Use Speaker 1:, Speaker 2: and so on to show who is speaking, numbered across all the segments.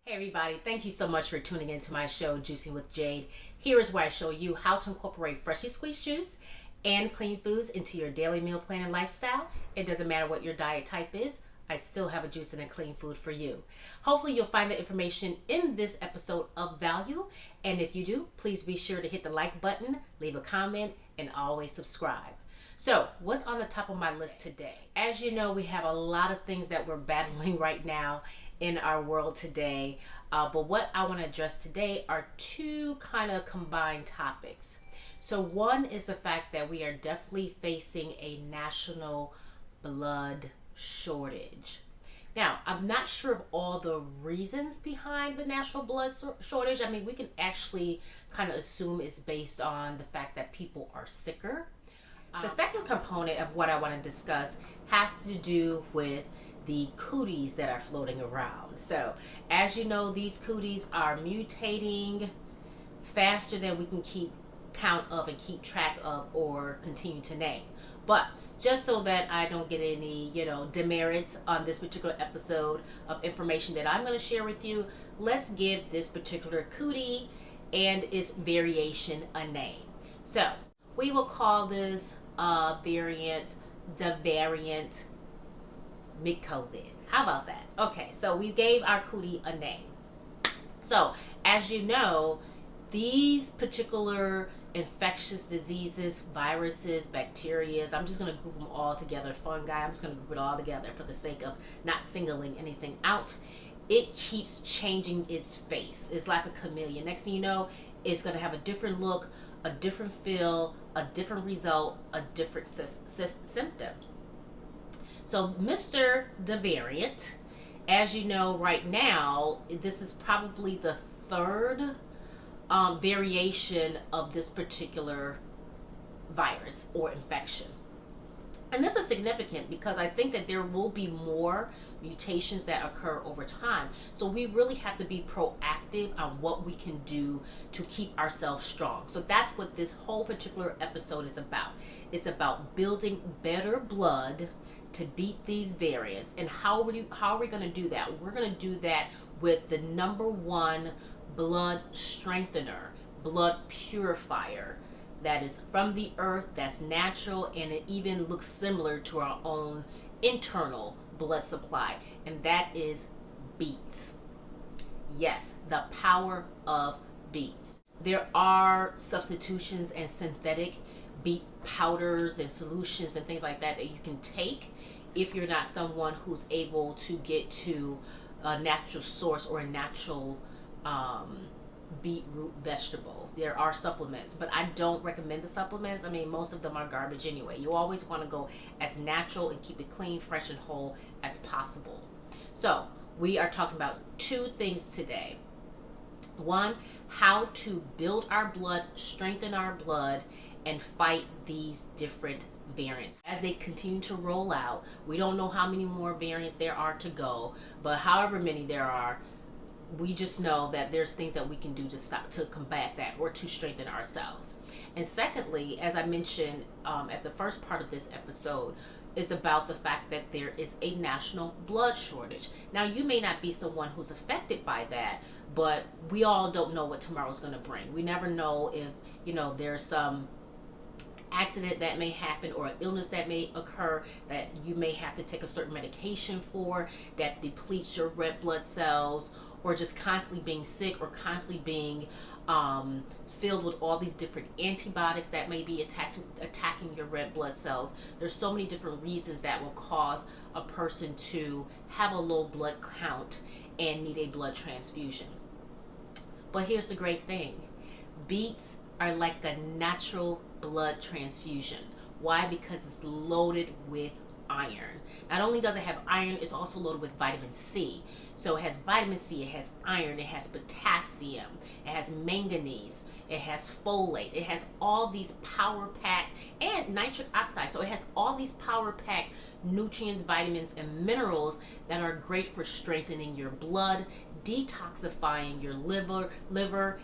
Speaker 1: Hey everybody, thank you so much for tuning into my show, Juicing with Jade. Here is where I show you how to incorporate freshly squeezed juice and clean foods into your daily meal plan and lifestyle. It doesn't matter what your diet type is, I still have a juice and a clean food for you. Hopefully you'll find the information in this episode of value, and if you do, please be sure to hit the like button, leave a comment, and always subscribe. So, what's on the top of my list today? As you know, we have a lot of things that we're battling right now in our world today, but what I want to address today are two kind of combined topics. So one is the fact that we are definitely facing a national blood shortage. Now, I'm not sure of all the reasons behind the national blood shortage. I mean, we can actually kind of assume it's based on the fact that people are sicker. The second component of what I want to discuss has to do with the cooties that are floating around. So, as you know, these cooties are mutating faster than we can keep count of and keep track of or continue to name. But just so that I don't get any, demerits on this particular episode of information that I'm going to share with you, let's give this particular cootie and its variation a name. So, we will call this variant the variant mid-COVID. How about that? Okay, so we gave our cootie a name. So, as you know, these particular infectious diseases, viruses, bacteria, I'm just going to group them all together. Fungi, I'm just going to group it all together for the sake of not singling anything out. It keeps changing its face. It's like a chameleon. Next thing you know, it's going to have a different look, a different feel, a different result, a different symptom. So Mr. The variant, as you know right now, this is probably the third variation of this particular virus or infection. And this is significant because I think that there will be more mutations that occur over time. So we really have to be proactive on what we can do to keep ourselves strong. So that's what this whole particular episode is about. It's about building better blood to beat these variants. And how are we going to do that? We're going to do that with the number one blood strengthener, blood purifier, that is from the earth, that's natural, and it even looks similar to our own internal blood supply, and that is beets. Yes, the power of beets. There are substitutions and synthetic beet powders and solutions and things like that that you can take if you're not someone who's able to get to a natural source or a natural beetroot vegetable. There are supplements, but I don't recommend the supplements. I mean, most of them are garbage anyway. You always want to go as natural and keep it clean, fresh, and whole as possible. So we are talking about two things today. One, how to build our blood, strengthen our blood, and fight these different variants. As they continue to roll out, we don't know how many more variants there are to go, but however many there are, we just know that there's things that we can do to combat that or to strengthen ourselves. And secondly, as I mentioned at the first part of this episode, is about the fact that there is a national blood shortage. Now, you may not be someone who's affected by that, but we all don't know what tomorrow's going to bring. We never know if, there's some accident that may happen or an illness that may occur that you may have to take a certain medication for that depletes your red blood cells, or just constantly being sick or constantly being filled with all these different antibiotics that may be attacking your red blood cells. There's so many different reasons that will cause a person to have a low blood count and need a blood transfusion. But here's the great thing. Beets are like the natural blood transfusion. Why? Because it's loaded with iron. Not only does it have iron, it's also loaded with vitamin C. So it has vitamin C, it has iron, it has potassium, it has manganese, it has folate, it has all these power-packed, and nitric oxide. So it has all these power-packed nutrients, vitamins, and minerals that are great for strengthening your blood, detoxifying your liver,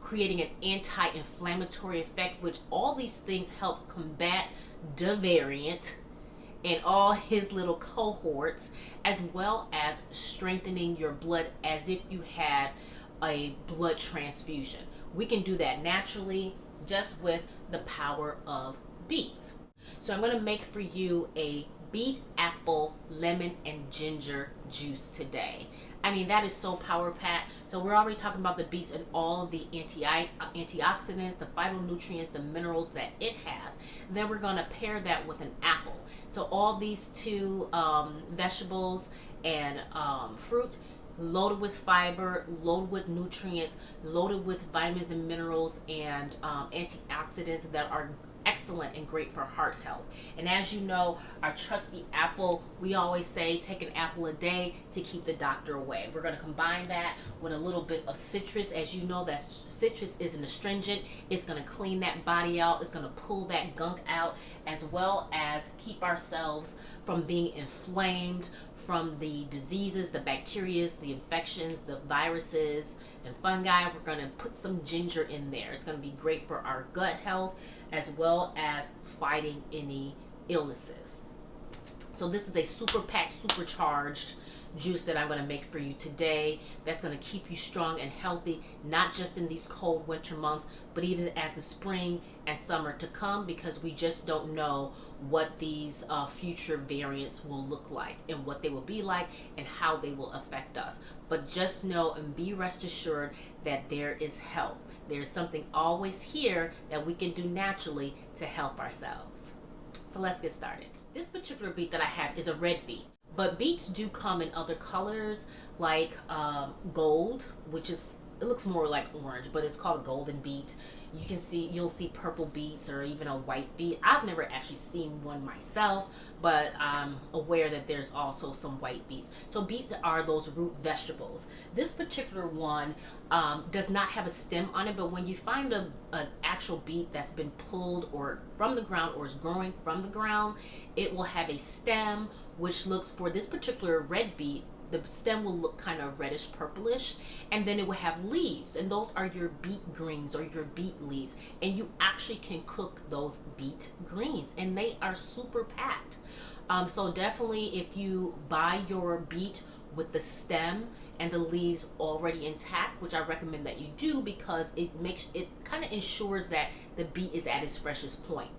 Speaker 1: creating an anti-inflammatory effect, which all these things help combat the variant and all his little cohorts, as well as strengthening your blood as if you had a blood transfusion. We can do that naturally just with the power of beets. So I'm going to make for you a beet, apple, lemon, and ginger juice today. I mean, that is so power packed. So we're already talking about the beets and all of the antioxidants, the phytonutrients, the minerals that it has. Then we're going to pair that with an apple. So all these two vegetables and fruit, loaded with fiber, loaded with nutrients, loaded with vitamins and minerals and antioxidants that are excellent and great for heart health. And as you know, our trusty apple, we always say take an apple a day to keep the doctor away. We're going to combine that with a little bit of citrus. As you know, that citrus is an astringent. It's going to clean that body out. It's going to pull that gunk out, as well as keep ourselves from being inflamed from the diseases, the bacteria, the infections, the viruses and fungi. We're going to put some ginger in there. It's going to be great for our gut health as well as fighting any illnesses. So this is a super packed, supercharged juice that I'm going to make for you today that's going to keep you strong and healthy, not just in these cold winter months, but even as the spring and summer to come, because we just don't know what these future variants will look like and what they will be like and how they will affect us. But just know and be rest assured that there is help. There's something always here that we can do naturally to help ourselves. So let's get started. This particular beet that I have is a red beet. But beets do come in other colors, like gold, which is, it looks more like orange, but it's called a golden beet. You'll see purple beets or even a white beet. I've never actually seen one myself, but I'm aware that there's also some white beets. So beets are those root vegetables. This particular one does not have a stem on it, but when you find an actual beet that's been pulled or from the ground or is growing from the ground, it will have a stem, which looks, for this particular red beet, the stem will look kind of reddish purplish, and then it will have leaves, and those are your beet greens or your beet leaves, and you actually can cook those beet greens, and they are super packed. So definitely, if you buy your beet with the stem and the leaves already intact, which I recommend that you do, because it kind of ensures that the beet is at its freshest point.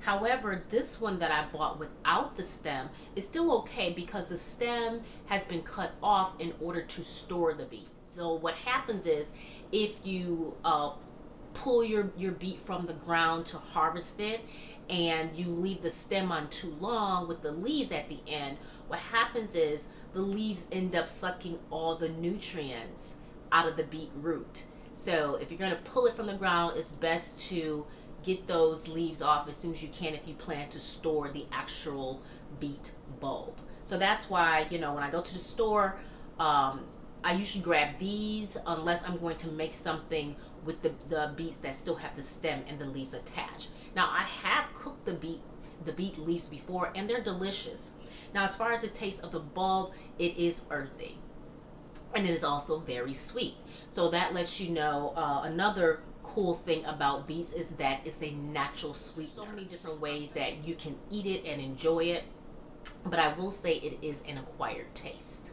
Speaker 1: However, this one that I bought without the stem is still okay because the stem has been cut off in order to store the beet. So what happens is, if you pull your beet from the ground to harvest it and you leave the stem on too long with the leaves at the end, what happens is the leaves end up sucking all the nutrients out of the beet root. So if you're going to pull it from the ground, it's best to get those leaves off as soon as you can if you plan to store the actual beet bulb. So that's why, when I go to the store, I usually grab these unless I'm going to make something with the beets that still have the stem and the leaves attached. Now, I have cooked the beet leaves before, and they're delicious. Now, as far as the taste of the bulb, it is earthy, and it is also very sweet. So that lets you know another cool thing about beets is that it's a natural sweetener. So many different ways that you can eat it and enjoy it, but I will say it is an acquired taste.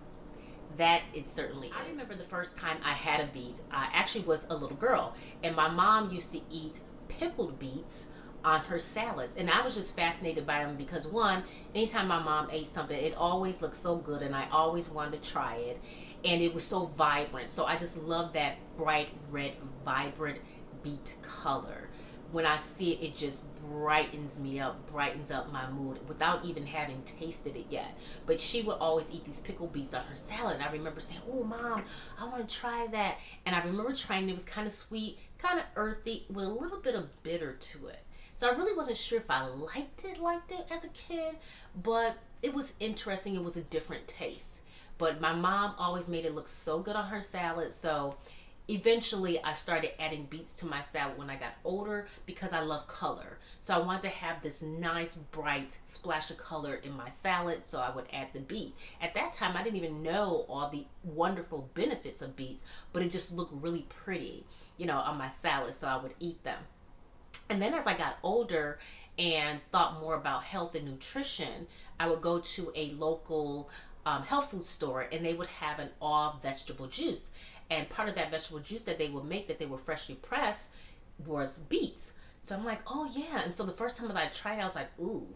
Speaker 1: That it certainly is. I remember the first time I had a beet, I actually was a little girl, and my mom used to eat pickled beets on her salads, and I was just fascinated by them because, one, anytime my mom ate something, it always looked so good, and I always wanted to try it, and it was so vibrant. So I just love that bright red, vibrant beet color. When I see it, it just brightens me up, brightens up my mood without even having tasted it yet. But she would always eat these pickled beets on her salad, and I remember saying, "Oh, Mom, I want to try that." And I remember trying it. It was kind of sweet, kind of earthy, with a little bit of bitter to it. So I really wasn't sure if I liked it as a kid, but it was interesting. It was a different taste. But my mom always made it look so good on her salad, so eventually I started adding beets to my salad when I got older because I love color. So I wanted to have this nice bright splash of color in my salad, so I would add the beet. At that time, I didn't even know all the wonderful benefits of beets, but it just looked really pretty, on my salad, so I would eat them. And then as I got older and thought more about health and nutrition, I would go to a local health food store, and they would have an all vegetable juice. And part of that vegetable juice that they would make, that they were freshly pressed, was beets. So I'm like, oh yeah. And so the first time that I tried it, I was like, ooh,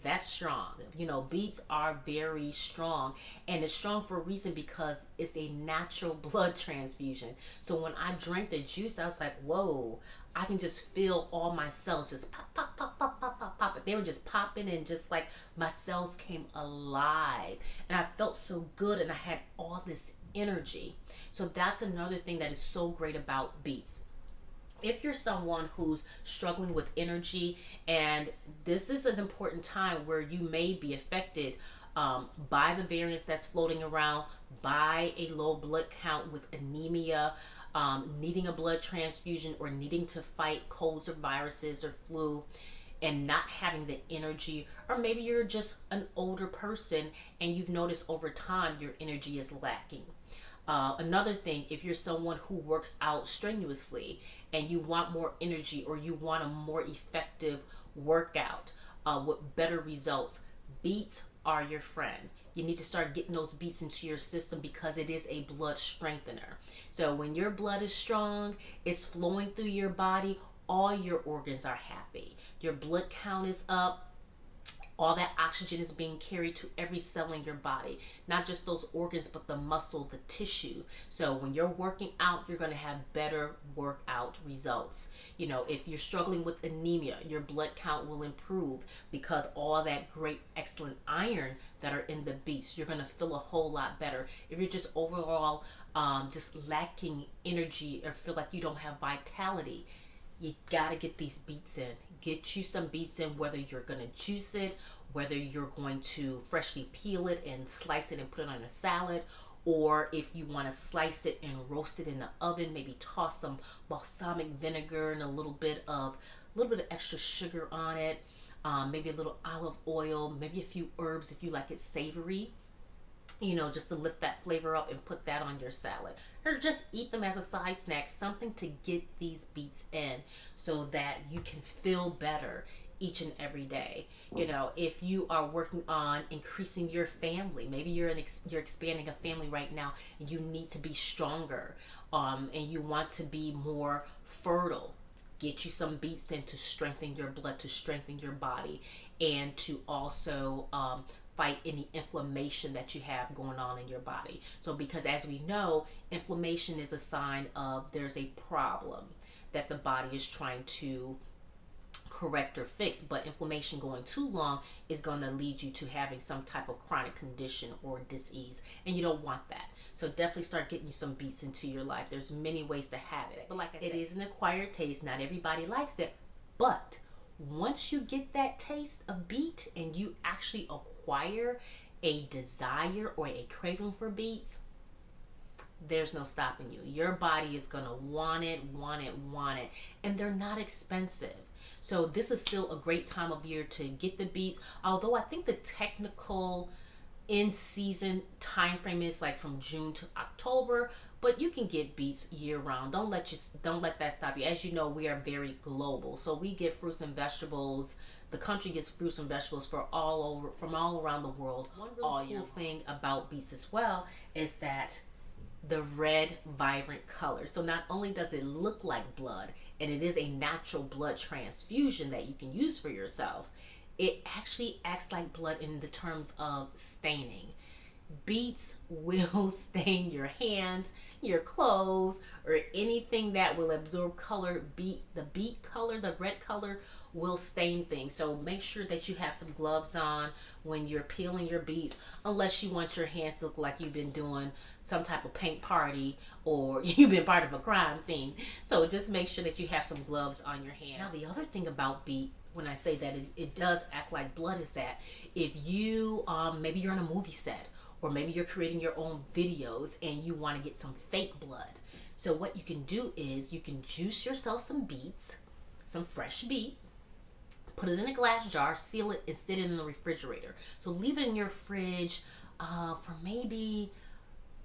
Speaker 1: that's strong. You know, beets are very strong, and it's strong for a reason, because it's a natural blood transfusion. So when I drank the juice, I was like, whoa, I can just feel all my cells just pop, pop, pop, pop, pop, pop, pop. They were just popping, and just like my cells came alive, and I felt so good, and I had all this energy. So that's another thing that is so great about beets. If you're someone who's struggling with energy, and this is an important time where you may be affected by the variants that's floating around, by a low blood count with anemia, needing a blood transfusion, or needing to fight colds or viruses or flu, and not having the energy, or maybe you're just an older person and you've noticed over time your energy is lacking. Another thing, if you're someone who works out strenuously and you want more energy, or you want a more effective workout with better results, beets are your friend. You need to start getting those beets into your system, because it is a blood strengthener. So when your blood is strong, it's flowing through your body, all your organs are happy. Your blood count is up. All that oxygen is being carried to every cell in your body, not just those organs, but the muscle, the tissue. So when you're working out, you're going to have better workout results. You know, if you're struggling with anemia, your blood count will improve, because all that great, excellent iron that are in the beets, you're going to feel a whole lot better. If you're just overall just lacking energy, or feel like you don't have vitality, you gotta get these beets in. Get you some beets in, whether you're gonna juice it, whether you're going to freshly peel it and slice it and put it on a salad, or if you want to slice it and roast it in the oven, maybe toss some balsamic vinegar and a little bit of extra sugar on it, maybe a little olive oil, maybe a few herbs if you like it savory, you know, just to lift that flavor up, and put that on your salad, or just eat them as a side snack, something to get these beets in so that you can feel better each and every day. You know, if you are working on increasing your family, maybe you're expanding a family right now, and you need to be stronger, and you want to be more fertile, get you some beets in to strengthen your blood, to strengthen your body, and to also fight any inflammation that you have going on in your body. So because, as we know, inflammation is a sign of there's a problem that the body is trying to correct or fix, but inflammation going too long is going to lead you to having some type of chronic condition or disease, and you don't want that. So definitely start getting you some beets into your life. There's many ways to have it, but like I said, it is an acquired taste. Not everybody likes it, but once you get that taste of beet and you actually acquire a desire or a craving for beets, there's no stopping you. Your body is going to want it, want it, want it. And they're not expensive. So this is still a great time of year to get the beets. Although I think the technical in-season time frame is like from June to October, but you can get beets year round. Don't let that stop you. As you know, we are very global. So we get fruits and vegetables. The country gets fruits and vegetables from all around the world. One really cool thing about beets as well is that the red, vibrant color. So not only does it look like blood, and it is a natural blood transfusion that you can use for yourself, it actually acts like blood in the terms of staining. Beets will stain your hands, your clothes, or anything that will absorb color. The beet color, the red color, will stain things. So make sure that you have some gloves on when you're peeling your beets, unless you want your hands to look like you've been doing some type of paint party or you've been part of a crime scene. So just make sure that you have some gloves on your hands. Now, the other thing about beet, when I say that it does act like blood, is that if you maybe you're on a movie set, or maybe you're creating your own videos and you want to get some fake blood. So what you can do is you can juice yourself some beets, some fresh beet, put it in a glass jar, seal it, and sit it in the refrigerator. So leave it in your fridge for maybe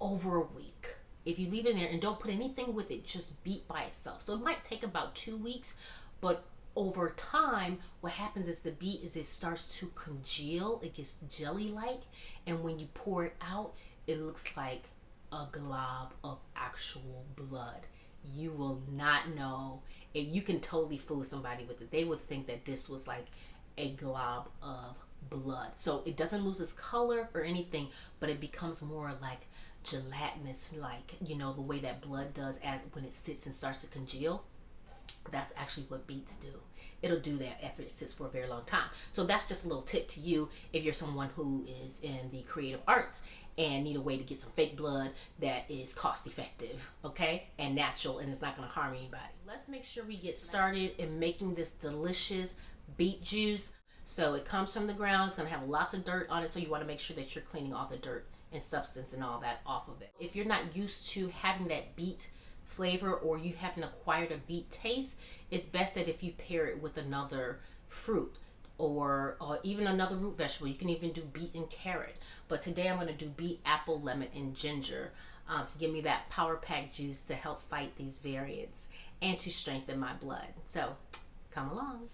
Speaker 1: over a week. If you leave it in there and don't put anything with it, just beet by itself. So it might take about 2 weeks, but over time, what happens is the beet is it starts to congeal. It gets jelly-like, and when you pour it out, it looks like a glob of actual blood. You will not know. If you can totally fool somebody with it. They would think that this was like a glob of blood. So it doesn't lose its color or anything, but it becomes more like gelatinous, like, you know, the way that blood does as when it sits and starts to congeal. That's actually what beets do. It'll do that after it sits for a very long time. So that's just a little tip to you if you're someone who is in the creative arts and need a way to get some fake blood that is cost effective, okay, and natural, and it's not going to harm anybody. Let's make sure we get started in making this delicious beet juice. So it comes from the ground. It's going to have lots of dirt on it, so you want to make sure that you're cleaning all the dirt and substance and all that off of it. If you're not used to having that beet flavor, or you haven't acquired a beet taste, it's best that if you pair it with another fruit or even another root vegetable. You can even do beet and carrot, but today I'm going to do beet, apple, lemon, and ginger to give me that power pack juice to help fight these variants and to strengthen my blood. So come along.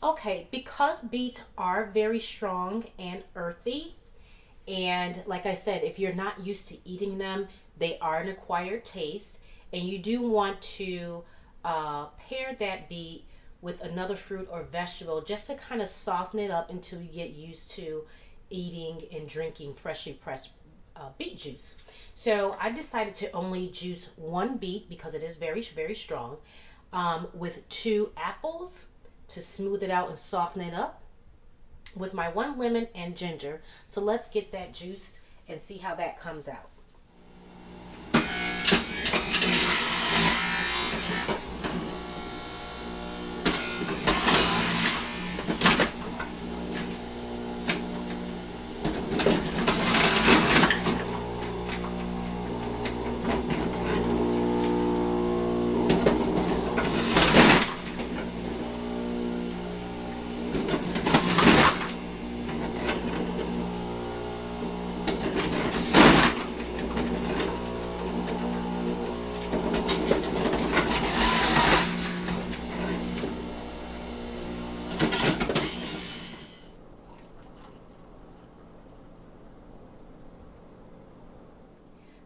Speaker 1: Okay, because beets are very strong and earthy, and like I said, if you're not used to eating them, they are an acquired taste, and you do want to pair that beet with another fruit or vegetable just to kind of soften it up until you get used to eating and drinking freshly pressed beet juice. So I decided to only juice one beet because it is very, very strong, with 2 apples to smooth it out and soften it up, with my 1 lemon and ginger. So let's get that juice and see how that comes out.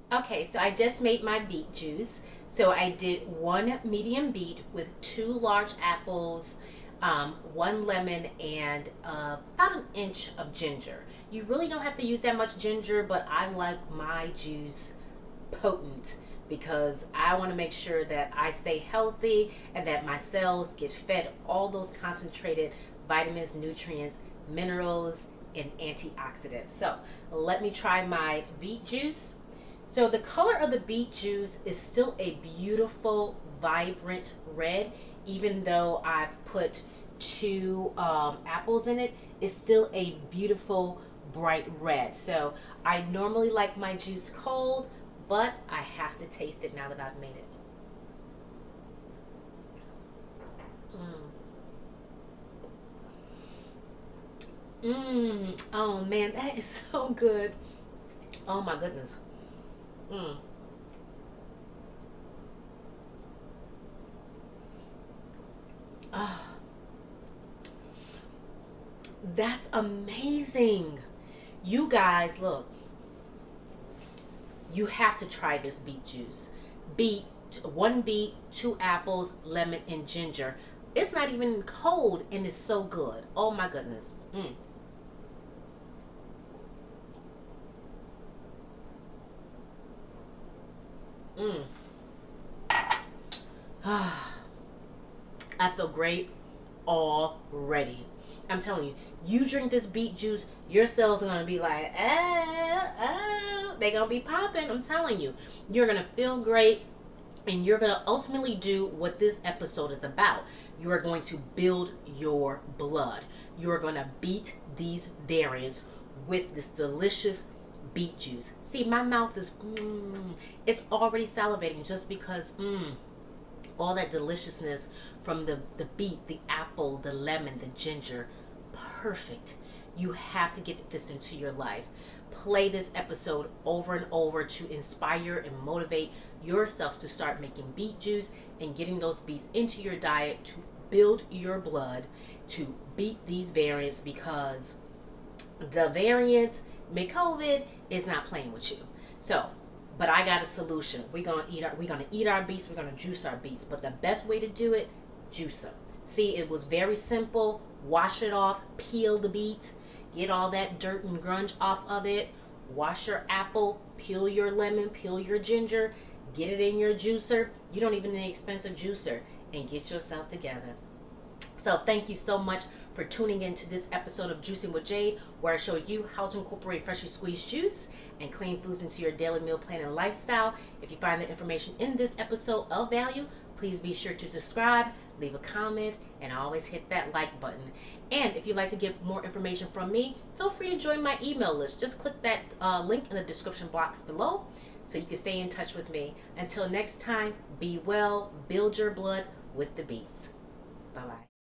Speaker 1: Okay, so I just made my beet juice. So I did 1 medium beet with 2 large apples, 1 lemon, and about 1 inch of ginger. You really don't have to use that much ginger, but I like my juice potent because I want to make sure that I stay healthy and that my cells get fed all those concentrated vitamins, nutrients, minerals, and antioxidants. So let me try my beet juice. So the color of the beet juice is still a beautiful, vibrant red, even though I've put 2 apples in it. It's still a beautiful, bright red. So I normally like my juice cold, but I have to taste it now that I've made it. Oh man, that is so good. Oh my goodness. Oh, that's amazing. You guys, look. You have to try this beet juice. Beet, 1 beet, 2 apples, lemon, and ginger. It's not even cold and it's so good. Oh my goodness. I feel great already. I'm telling you, you drink this beet juice, your cells are going to be like, they're going to be popping. I'm telling you, you're going to feel great, and you're going to ultimately do what this episode is about. You are going to build your blood. You are going to beat these variants with this delicious beet juice. See, my mouth is, it's already salivating just because, all that deliciousness from the beet, the apple, the lemon, the ginger. Perfect. You have to get this into your life. Play this episode over and over to inspire and motivate yourself to start making beet juice and getting those beets into your diet to build your blood to beat these variants, because the variants, COVID, is not playing with you. So, but I got a solution. We're gonna eat our beets. We're gonna juice our beets. But the best way to do it, juice them. See, it was very simple. Wash it off. Peel the beets. Get all that dirt and grunge off of it. Wash your apple. Peel your lemon. Peel your ginger. Get it in your juicer. You don't even need an expensive juicer. And get yourself together. So thank you so much for tuning in to this episode of Juicing with Jade, where I show you how to incorporate freshly squeezed juice and clean foods into your daily meal plan and lifestyle. If you find the information in this episode of value, please be sure to subscribe, leave a comment, and always hit that like button. And if you'd like to get more information from me, feel free to join my email list. Just click that link in the description box below so you can stay in touch with me. Until next time, be well, build your blood with the Beets. Bye-bye.